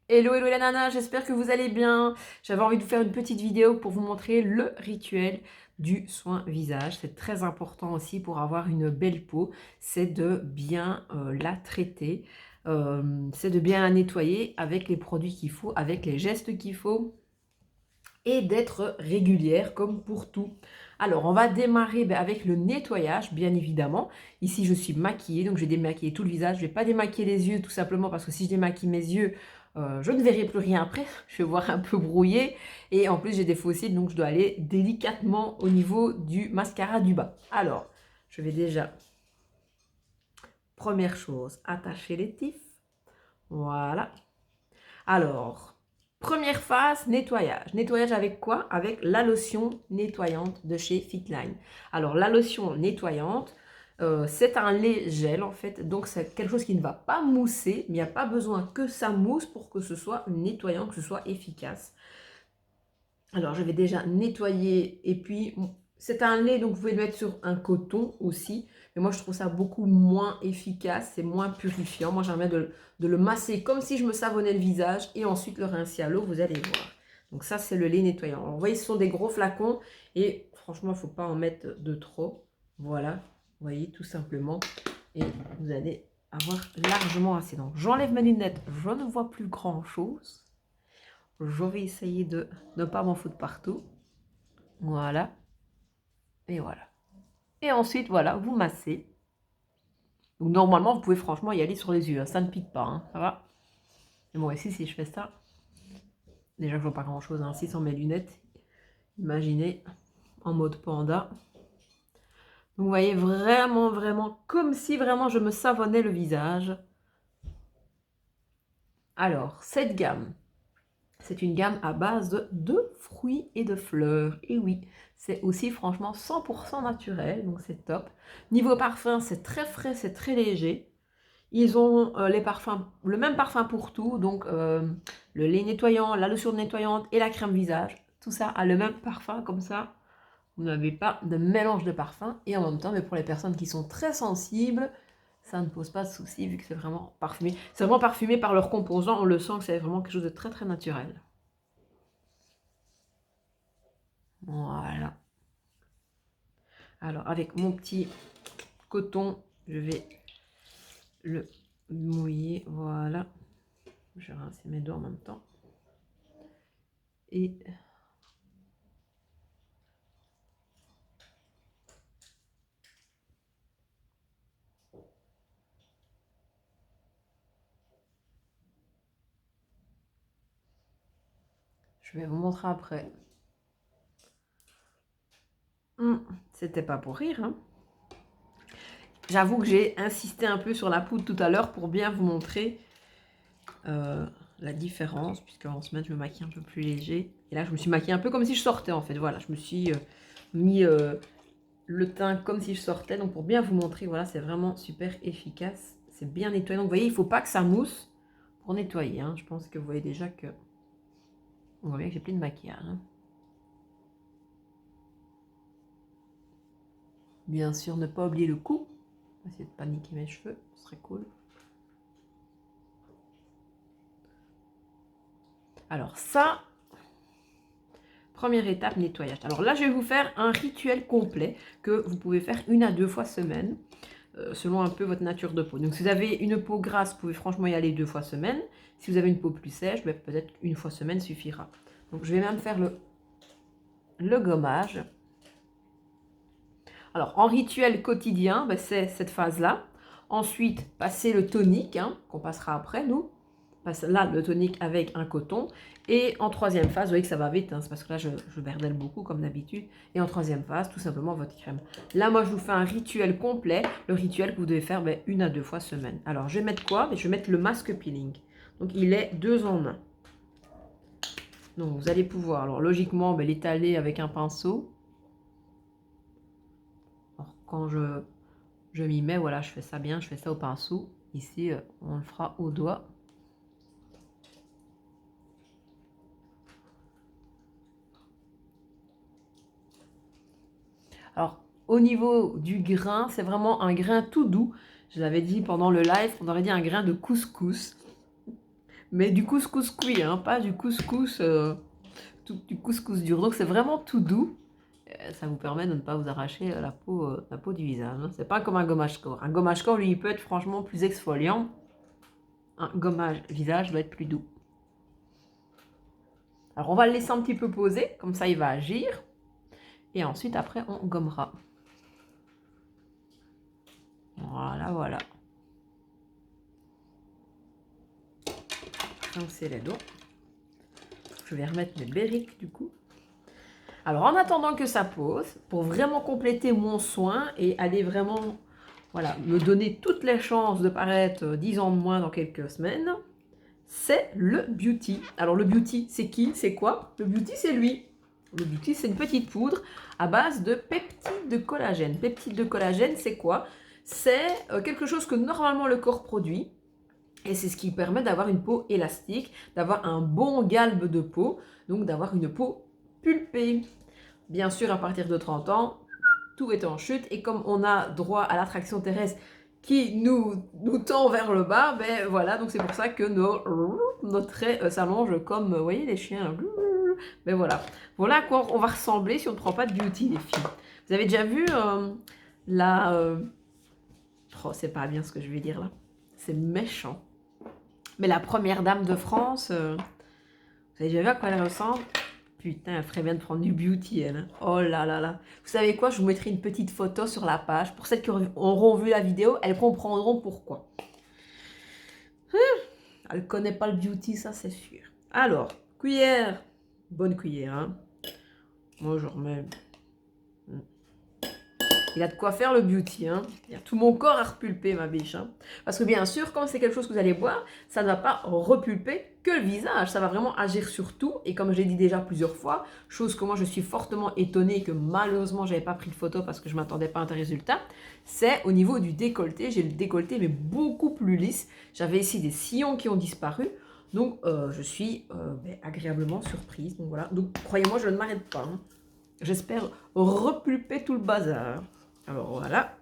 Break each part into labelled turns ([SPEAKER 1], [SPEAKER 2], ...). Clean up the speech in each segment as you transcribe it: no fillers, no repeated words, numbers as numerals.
[SPEAKER 1] Hello, hello les nanas, j'espère que vous allez bien. J'avais envie de vous faire une petite vidéo pour vous montrer le rituel du soin visage. C'est très important aussi pour avoir une belle peau, c'est de bien la traiter, c'est de bien la nettoyer avec les produits qu'il faut, avec les gestes qu'il faut et d'être régulière comme pour tout. Alors, on va démarrer avec le nettoyage, bien évidemment. Ici, je suis maquillée, donc je vais démaquiller tout le visage. Je ne vais pas démaquiller les yeux, tout simplement parce que si je démaquille mes yeux, je ne verrai plus rien après. Je vais voir un peu brouillé. Et en plus, j'ai des fossiles, donc je dois aller délicatement au niveau du mascara du bas. Alors, je vais déjà, première chose, attacher les tifs. Voilà. Alors, première phase, nettoyage. Nettoyage avec quoi? Avec la lotion nettoyante de chez Fitline. Alors, la lotion nettoyante, c'est un lait gel en fait, donc c'est quelque chose qui ne va pas mousser, mais il n'y a pas besoin que ça mousse pour que ce soit nettoyant, que ce soit efficace. Alors, je vais déjà nettoyer et puis c'est un lait, donc vous pouvez le mettre sur un coton aussi. Mais moi, je trouve ça beaucoup moins efficace, c'est moins purifiant. Moi, j'aimerais de le masser comme si je me savonnais le visage et ensuite le rincer à l'eau, vous allez voir. Donc ça, c'est le lait nettoyant. Alors, vous voyez, ce sont des gros flacons et franchement, il ne faut pas en mettre de trop. Voilà, vous voyez, tout simplement. Et vous allez avoir largement assez. Donc, j'enlève mes lunettes, je ne vois plus grand-chose. Je vais essayer de ne pas m'en foutre partout. Voilà. Et voilà. Et ensuite, voilà, vous massez. Donc normalement, vous pouvez franchement y aller sur les yeux. Hein. Ça ne pique pas, hein, ça va. Mais bon, ici, si je fais ça, déjà, je vois pas grand-chose. Hein. Si sans mes lunettes, imaginez, en mode panda. Donc, vous voyez vraiment, vraiment, comme si vraiment je me savonnais le visage. Alors, cette gamme, c'est une gamme à base de fruits et de fleurs. Et oui, c'est aussi franchement 100% naturel, donc c'est top. Niveau parfum, c'est très frais, c'est très léger. Ils ont les parfums, le même parfum pour tout, donc le lait nettoyant, la lotion nettoyante et la crème visage. Tout ça a le même parfum, comme ça, vous n'avez pas de mélange de parfums. Et en même temps, mais pour les personnes qui sont très sensibles, ça ne pose pas de souci vu que c'est vraiment parfumé. C'est vraiment parfumé par leurs composants, on le sent que c'est vraiment quelque chose de très très naturel. Voilà. Alors, avec mon petit coton, je vais le mouiller. Voilà. Je vais rincer mes doigts en même temps. Et je vais vous montrer après. C'était pas pour rire. Hein. J'avoue que j'ai insisté un peu sur la poudre tout à l'heure pour bien vous montrer la différence, puisque en semaine je me maquille un peu plus léger. Et là je me suis maquillée un peu comme si je sortais en fait. Voilà, je me suis mis le teint comme si je sortais. Donc pour bien vous montrer, voilà, c'est vraiment super efficace. C'est bien nettoyé. Donc vous voyez, il ne faut pas que ça mousse pour nettoyer. Hein. Je pense que vous voyez déjà que... On voit bien que j'ai plein de maquillage. Hein. Bien sûr, ne pas oublier le cou. On va essayer de pas niquer mes cheveux, ce serait cool. Alors ça, première étape, nettoyage. Alors là, je vais vous faire un rituel complet que vous pouvez faire 1 à 2 fois semaine, selon un peu votre nature de peau. Donc si vous avez une peau grasse, vous pouvez franchement y aller 2 fois semaine. Si vous avez une peau plus sèche, ben, peut-être 1 fois semaine suffira. Donc je vais même faire le gommage. Alors en rituel quotidien, ben, c'est cette phase-là. Ensuite, passer le tonique, hein, qu'on passera après, nous. Là, le tonique avec un coton. Et en troisième phase, vous voyez que ça va vite, hein, c'est parce que là, je berdelle beaucoup comme d'habitude. Et en troisième phase, tout simplement votre crème. Là, moi, je vous fais un rituel complet. Le rituel que vous devez faire 1 à 2 fois semaine. Alors, je vais mettre quoi? Je vais mettre le masque peeling. Donc, il est 2 en 1. Donc, vous allez pouvoir, alors logiquement, l'étaler avec un pinceau. Alors, quand je m'y mets, voilà, je fais ça bien, je fais ça au pinceau. Ici, on le fera au doigt. Alors, au niveau du grain, c'est vraiment un grain tout doux. Je l'avais dit pendant le live, on aurait dit un grain de couscous. Mais du couscous cuit, hein, pas du couscous, du couscous dur. Donc c'est vraiment tout doux. Ça vous permet de ne pas vous arracher la peau du visage. Hein. C'est pas comme un gommage corps. Un gommage corps, lui, il peut être franchement plus exfoliant. Un gommage visage doit être plus doux. Alors on va le laisser un petit peu poser, comme ça il va agir. Et ensuite, après, on gommera. Voilà, voilà. Rincer les doigts. Je vais remettre mes berriques du coup. Alors en attendant que ça pose, pour vraiment compléter mon soin et aller vraiment, voilà, me donner toutes les chances de paraître 10 ans de moins dans quelques semaines, c'est le beauty. Alors le beauty, c'est qui? C'est quoi? Le beauty, c'est lui. Le beauty, c'est une petite poudre à base de peptides de collagène. Peptides de collagène, c'est quoi? C'est quelque chose que normalement le corps produit. Et c'est ce qui permet d'avoir une peau élastique, d'avoir un bon galbe de peau, donc d'avoir une peau pulpée. Bien sûr, à partir de 30 ans, tout est en chute. Et comme on a droit à l'attraction terrestre qui nous tend vers le bas, ben voilà, donc c'est pour ça que nos traits s'allongent comme, vous voyez, les chiens. Ben voilà. Voilà à quoi on va ressembler si on ne prend pas de beauty, les filles. Vous avez déjà vu Oh, c'est pas bien ce que je vais dire là. C'est méchant. Mais la première dame de France, vous avez déjà vu à quoi elle ressemble? Putain, elle ferait bien de prendre du beauty, elle. Hein. Oh là là là. Vous savez quoi? Je vous mettrai une petite photo sur la page. Pour celles qui auront vu la vidéo, elles comprendront pourquoi. Elle ne connaît pas le beauty, ça c'est sûr. Alors, cuillère. Bonne cuillère, hein. Moi, je remets... Il a de quoi faire le beauty, hein. Il y a tout mon corps à repulper, ma biche. Hein. Parce que bien sûr, quand c'est quelque chose que vous allez boire, ça ne va pas repulper que le visage. Ça va vraiment agir sur tout. Et comme je l'ai dit déjà plusieurs fois, chose que moi je suis fortement étonnée que malheureusement je n'avais pas pris de photo parce que je ne m'attendais pas à un tel résultat, c'est au niveau du décolleté. J'ai le décolleté mais beaucoup plus lisse. J'avais ici des sillons qui ont disparu. Donc je suis agréablement surprise. Donc voilà. Donc croyez-moi, je ne m'arrête pas. Hein. J'espère repulper tout le bazar. Alors voilà.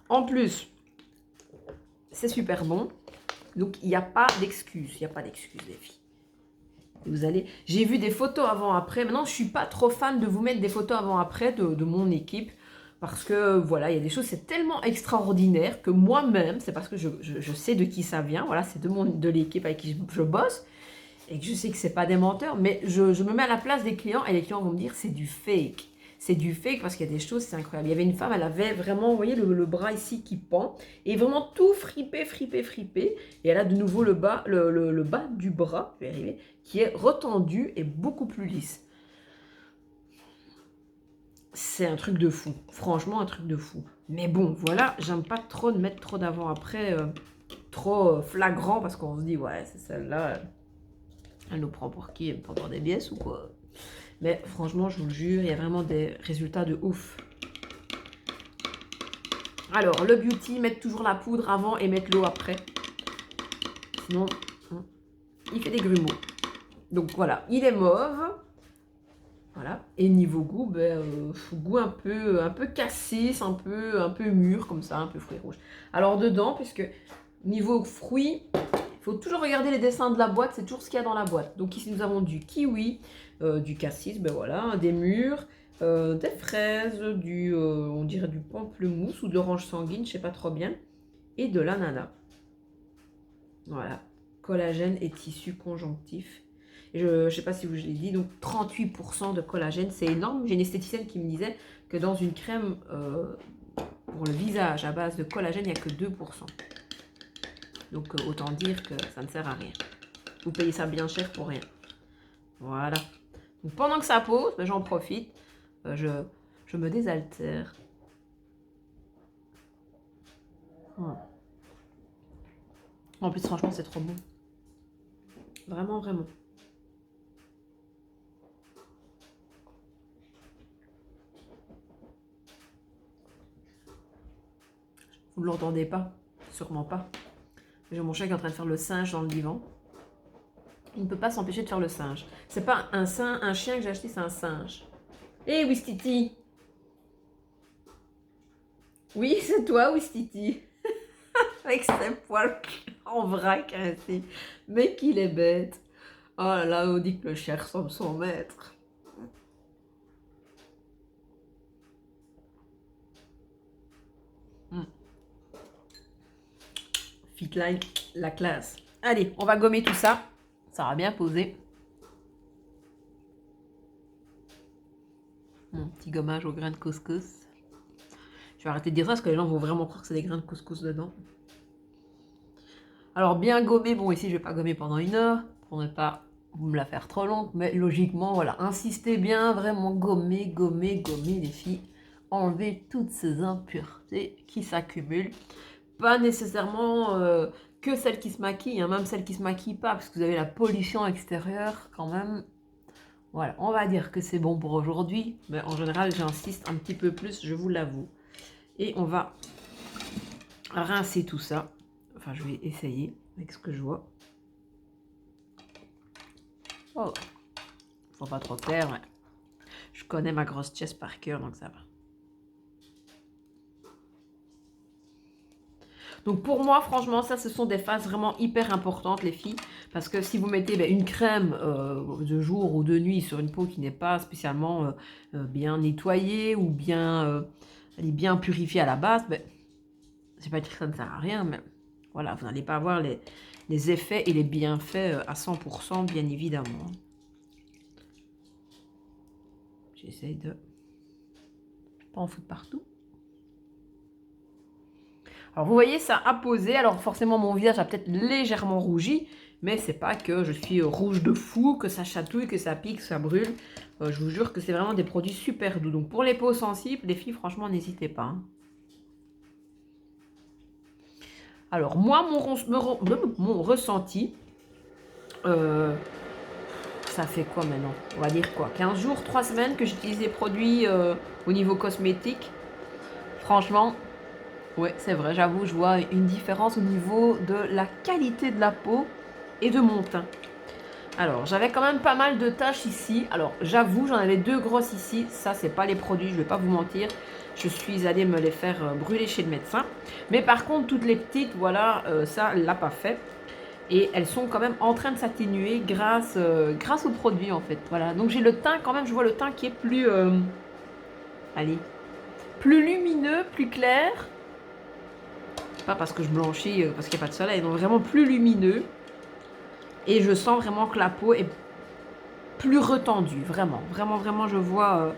[SPEAKER 1] En plus, c'est super bon. Donc il n'y a pas d'excuses. Il n'y a pas d'excuses, les filles. Vous allez... J'ai vu des photos avant-après. Maintenant, je ne suis pas trop fan de vous mettre des photos avant-après de mon équipe. Parce que voilà, il y a des choses, c'est tellement extraordinaire que moi-même, c'est parce que je sais de qui ça vient. Voilà, c'est de l'équipe avec qui je bosse. Et que je sais que c'est pas des menteurs. Mais je me mets à la place des clients. Et les clients vont me dire c'est du fake. C'est du fake parce qu'il y a des choses, c'est incroyable. Il y avait une femme, elle avait vraiment, vous voyez, le bras ici qui pend. Et vraiment tout fripé, fripé, fripé. Et elle a de nouveau le bas du bras, je vais y arriver, qui est retendu et beaucoup plus lisse. C'est un truc de fou. Franchement, un truc de fou. Mais bon, voilà, j'aime pas trop de mettre trop d'avant-après, trop flagrant, parce qu'on se dit, ouais, c'est celle-là, elle nous prend pour qui? Elle me prend pour des biaises ou quoi? Mais franchement, je vous le jure, il y a vraiment des résultats de ouf. Alors, le beauty, mettre toujours la poudre avant et mettre l'eau après. Sinon, il fait des grumeaux. Donc voilà, il est mauve. Voilà. Et niveau goût, goût un peu cassis, un peu mûr, comme ça, un peu fruits rouges. Alors dedans, puisque niveau fruits, il faut toujours regarder les dessins de la boîte, c'est toujours ce qu'il y a dans la boîte. Donc ici, nous avons du kiwi, du cassis, voilà, des mûres, des fraises, on dirait du pamplemousse ou de l'orange sanguine, je sais pas trop bien, et de l'ananas. Voilà, collagène et tissu conjonctif. Et je ne sais pas si je l'ai dit, donc 38% de collagène, c'est énorme. J'ai une esthéticienne qui me disait que dans une crème pour le visage à base de collagène, il n'y a que 2%. Donc autant dire que ça ne sert à rien. Vous payez ça bien cher pour rien. Voilà. Donc pendant que ça pose, j'en profite. Je me désaltère. En plus, franchement, c'est trop bon. Vraiment, vraiment. Vous ne l'entendez pas? Sûrement pas. J'ai mon chat qui est en train de faire le singe dans le divan. Il ne peut pas s'empêcher de faire le singe. C'est pas un chien que j'ai acheté, c'est un singe. Eh, Wistiti! Oui, c'est toi, Wistiti. avec ses poils en vrac ainsi. Mais qu'il est bête. Oh là là, on dit que le chien ressemble son maître. Fitline, la classe. Allez, on va gommer tout ça. Ça va bien poser. Mon petit gommage aux grains de couscous. Je vais arrêter de dire ça parce que les gens vont vraiment croire que c'est des grains de couscous dedans. Alors bien gommer, bon ici je vais pas gommer pendant 1 heure pour ne pas me la faire trop longue, mais logiquement voilà, insistez bien, vraiment gommer, gommer, gommer les filles. Enlever toutes ces impuretés qui s'accumulent. Pas nécessairement que celles qui se maquillent, hein, même celles qui se maquillent pas, parce que vous avez la pollution extérieure quand même. Voilà, on va dire que c'est bon pour aujourd'hui, mais en général j'insiste un petit peu plus, je vous l'avoue. Et on va rincer tout ça. Enfin, je vais essayer avec ce que je vois. Oh, faut pas trop clair, mais je connais ma grosse chest par cœur, donc ça va. Donc pour moi, franchement, ça, ce sont des phases vraiment hyper importantes, les filles. Parce que si vous mettez une crème de jour ou de nuit sur une peau qui n'est pas spécialement bien nettoyée ou bien, elle est bien purifiée à la base, je vais pas dire que ça ne sert à rien, mais voilà, vous n'allez pas avoir les effets et les bienfaits à 100%, bien évidemment. J'essaye de pas en foutre partout. Alors vous voyez, ça a posé. Alors forcément mon visage a peut-être légèrement rougi, mais c'est pas que je suis rouge de fou, que ça chatouille, que ça pique, que ça brûle. Je vous jure que c'est vraiment des produits super doux. Donc pour les peaux sensibles, les filles, franchement, n'hésitez pas. Hein. Alors moi, mon ressenti, ça fait quoi maintenant? On va dire quoi? 15 jours, 3 semaines que j'utilise des produits au niveau cosmétique. Franchement... Ouais, c'est vrai, j'avoue, je vois une différence au niveau de la qualité de la peau et de mon teint. Alors, j'avais quand même pas mal de taches ici. Alors, j'avoue, j'en avais 2 grosses ici. Ça, c'est pas les produits, je vais pas vous mentir. Je suis allée me les faire brûler chez le médecin. Mais par contre, toutes les petites, voilà, ça, elle l'a pas fait. Et elles sont quand même en train de s'atténuer grâce aux produits, en fait. Voilà, donc j'ai le teint quand même, je vois le teint qui est plus... allez, plus lumineux, plus clair. Pas parce que je blanchis, parce qu'il n'y a pas de soleil, donc vraiment plus lumineux. Et je sens vraiment que la peau est plus retendue, vraiment. Vraiment, vraiment, je vois...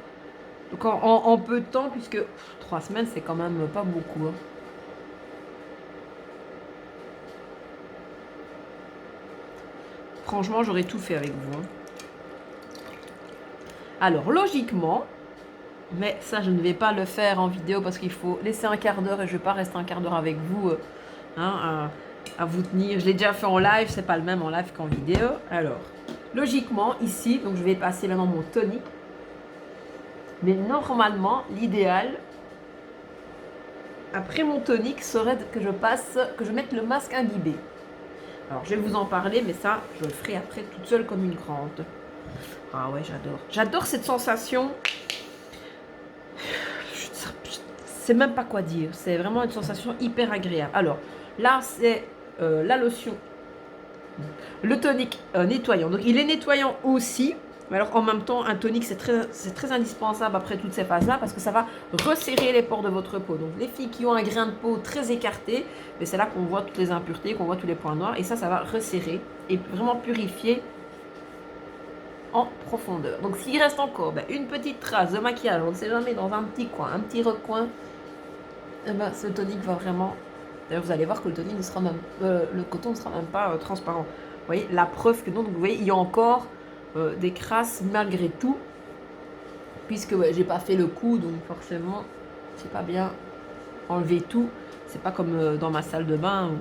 [SPEAKER 1] donc en peu de temps, puisque 3 semaines, c'est quand même pas beaucoup. Hein. Franchement, j'aurais tout fait avec vous. Hein. Alors, logiquement... Mais ça, je ne vais pas le faire en vidéo parce qu'il faut laisser un quart d'heure et je ne vais pas rester un quart d'heure avec vous à vous tenir. Je l'ai déjà fait en live, c'est pas le même en live qu'en vidéo. Alors, logiquement, ici, donc je vais passer maintenant mon tonique. Mais normalement, l'idéal, après mon tonique, serait que je mette le masque imbibé. Alors, je vais vous en parler, mais ça, je le ferai après toute seule comme une grande. Ah ouais, j'adore. J'adore cette sensation... Je sais même pas quoi dire. C'est vraiment une sensation hyper agréable. Alors, là, c'est la lotion. Le tonique nettoyant. Donc, il est nettoyant aussi. Mais alors, en même temps, un tonique, c'est très indispensable après toutes ces phases-là parce que ça va resserrer les pores de votre peau. Donc, les filles qui ont un grain de peau très écarté, c'est là qu'on voit toutes les impuretés, qu'on voit tous les points noirs. Et ça va resserrer et vraiment purifier en profondeur. Donc, s'il reste encore une petite trace de maquillage, on ne sait jamais, dans un petit coin, un petit recoin, ce tonique va vraiment... D'ailleurs, vous allez voir que le tonique ne sera même... le coton ne sera même pas transparent. Vous voyez, la preuve que non. Donc, vous voyez, il y a encore des crasses malgré tout. Puisque j'ai pas fait le coup, donc forcément, j'ai pas bien enlevé tout. C'est pas comme dans ma salle de bain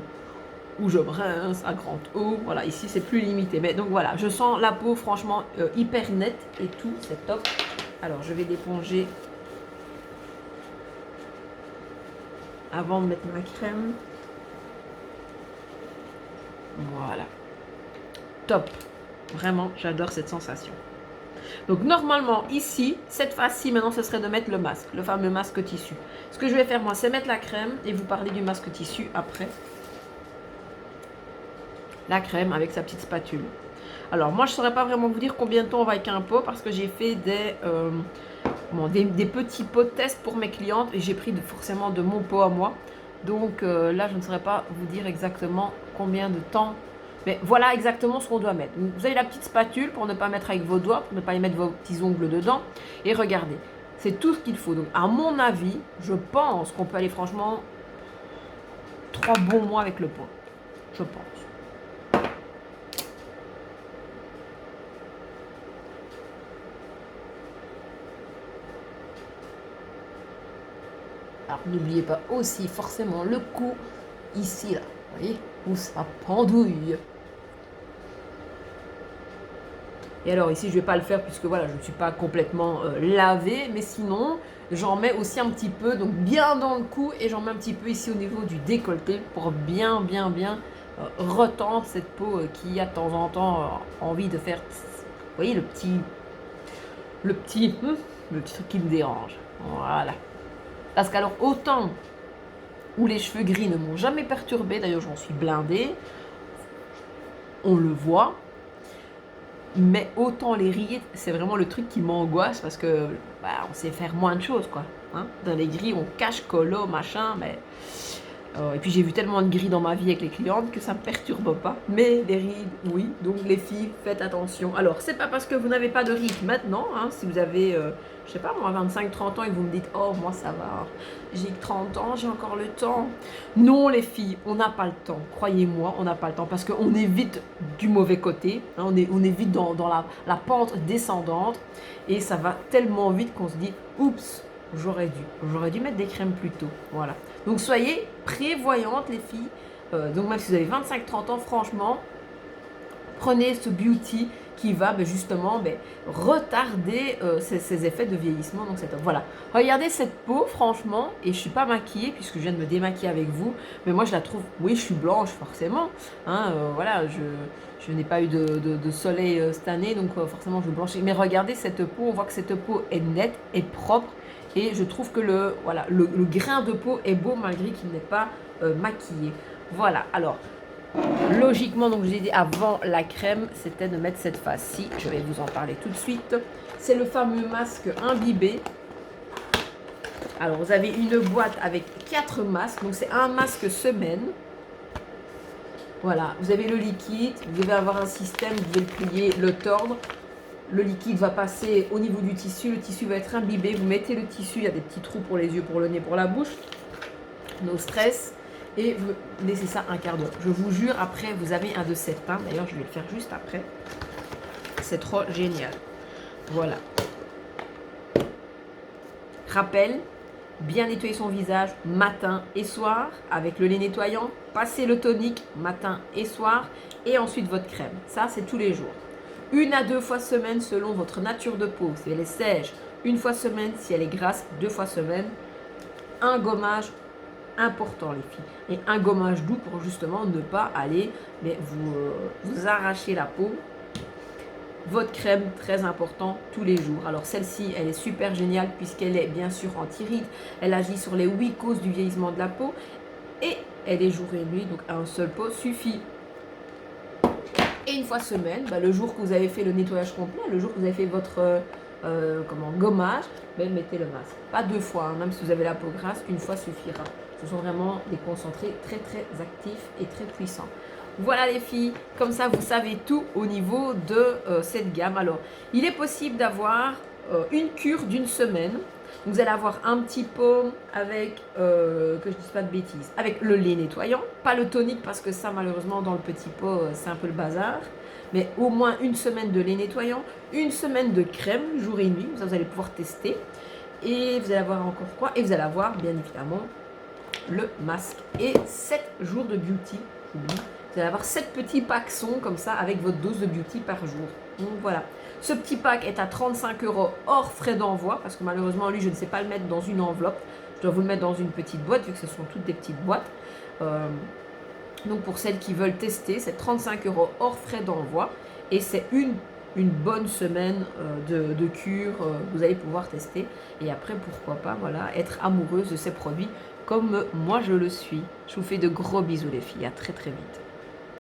[SPEAKER 1] où je rince à grande eau. Voilà, ici, c'est plus limité. Mais donc, voilà, je sens la peau, franchement, hyper nette et tout. C'est top. Alors, je vais l'éponger... avant de mettre ma crème. Voilà. Top. Vraiment, j'adore cette sensation. Donc normalement, ici, cette phase-ci, maintenant, ce serait de mettre le masque, le fameux masque tissu. Ce que je vais faire, moi, c'est mettre la crème et vous parler du masque tissu après. la crème avec sa petite spatule. Alors moi je ne saurais pas vraiment vous dire combien de temps on va avec un pot parce que j'ai fait des petits pots de test pour mes clientes et j'ai pris forcément de mon pot à moi. Donc là je ne saurais pas vous dire exactement combien de temps. Mais voilà exactement ce qu'on doit mettre. Vous avez la petite spatule pour ne pas mettre avec vos doigts, pour ne pas y mettre vos petits ongles dedans. Et regardez, c'est tout ce qu'il faut. Donc à mon avis, je pense qu'on peut aller franchement 3 bons mois avec le pot. Je pense. Alors n'oubliez pas aussi forcément le cou ici là, vous voyez, où ça pendouille. Et alors ici je ne vais pas le faire puisque voilà je ne suis pas complètement lavée, mais sinon j'en mets aussi un petit peu, donc bien dans le cou et j'en mets un petit peu ici au niveau du décolleté pour bien retendre cette peau qui a de temps en temps envie de faire, vous voyez le petit truc qui me dérange. Voilà. Parce qu'alors, autant où les cheveux gris ne m'ont jamais perturbé, d'ailleurs j'en suis blindée, on le voit, mais autant les rillettes, c'est vraiment le truc qui m'angoisse parce que on sait faire moins de choses, quoi. Hein. Dans les gris, on cache, colo, machin, mais... et puis j'ai vu tellement de gris dans ma vie avec les clientes que ça ne me perturbe pas. Mais les rides, oui. Donc les filles, faites attention. Alors, c'est pas parce que vous n'avez pas de rides maintenant, hein, si vous avez, je sais pas moi, 25-30 ans et que vous me dites, oh, moi ça va, j'ai que 30 ans, j'ai encore le temps. Non les filles, on n'a pas le temps. Croyez-moi, on n'a pas le temps parce qu'on est vite du mauvais côté. Hein, on est vite dans la pente descendante et ça va tellement vite qu'on se dit, oups, j'aurais dû mettre des crèmes plus tôt. Voilà. Donc soyez prévoyantes les filles. Donc même si vous avez 25-30 ans, franchement, prenez ce beauty qui va justement retarder ces effets de vieillissement. Donc c'est top. Voilà. Regardez cette peau, franchement, et je ne suis pas maquillée puisque je viens de me démaquiller avec vous. Mais moi je la trouve, oui, je suis blanche forcément. Hein, voilà, je n'ai pas eu de soleil cette année, donc forcément je blanchis. Mais regardez cette peau, on voit que cette peau est nette, est propre. Et je trouve que le grain de peau est beau malgré qu'il n'est pas maquillé. Voilà, alors, logiquement, donc je l'ai dit avant la crème, c'était de mettre cette face-ci. Je vais vous en parler tout de suite. C'est le fameux masque imbibé. Alors, vous avez une boîte avec 4 masques. Donc, c'est un masque semaine. Voilà, vous avez le liquide. Vous devez avoir un système, vous devez le plier, le tordre. Le liquide va passer au niveau du tissu, le tissu va être imbibé, vous mettez le tissu, il y a des petits trous pour les yeux, pour le nez, pour la bouche, no stress, et vous laissez ça un quart d'heure. Je vous jure, après vous avez un de ces pains, d'ailleurs je vais le faire juste après, c'est trop génial. Voilà. Rappel, bien nettoyer son visage matin et soir avec le lait nettoyant, passer le tonique matin et soir, et ensuite votre crème. Ça c'est tous les jours. 1 à 2 fois semaine selon votre nature de peau. Si elle est sèche, 1 fois semaine. Si elle est grasse, 2 fois semaine. Un gommage important les filles. Et un gommage doux pour justement ne pas aller vous arracher la peau. Votre crème, très important, tous les jours. Alors celle-ci, elle est super géniale puisqu'elle est bien sûr anti-rides. Elle agit sur les 8 causes du vieillissement de la peau. Et elle est jour et nuit, donc un seul pot suffit. Et 1 fois semaine, le jour que vous avez fait le nettoyage complet, le jour que vous avez fait votre gommage, mettez le masque. Pas 2 fois, hein, même si vous avez la peau grasse, 1 fois suffira. Ce sont vraiment des concentrés très actifs et très puissants. Voilà les filles, comme ça vous savez tout au niveau de cette gamme. Alors, il est possible d'avoir une cure d'1 semaine. Vous allez avoir un petit pot avec, que je ne dise pas de bêtises, avec le lait nettoyant, pas le tonique parce que ça malheureusement dans le petit pot c'est un peu le bazar, mais au moins 1 semaine de lait nettoyant, 1 semaine de crème jour et nuit, ça vous allez pouvoir tester, et vous allez avoir encore quoi? Et vous allez avoir bien évidemment le masque et 7 jours de beauty, vous allez avoir 7 petits packsons comme ça avec votre dose de beauty par jour. Donc voilà. Ce petit pack est à 35 € hors frais d'envoi parce que malheureusement, lui, je ne sais pas le mettre dans une enveloppe. Je dois vous le mettre dans une petite boîte vu que ce sont toutes des petites boîtes. Donc pour celles qui veulent tester, c'est 35 € hors frais d'envoi et c'est une bonne semaine de cure. Vous allez pouvoir tester et après, pourquoi pas, voilà, être amoureuse de ces produits comme moi je le suis. Je vous fais de gros bisous les filles. À très vite.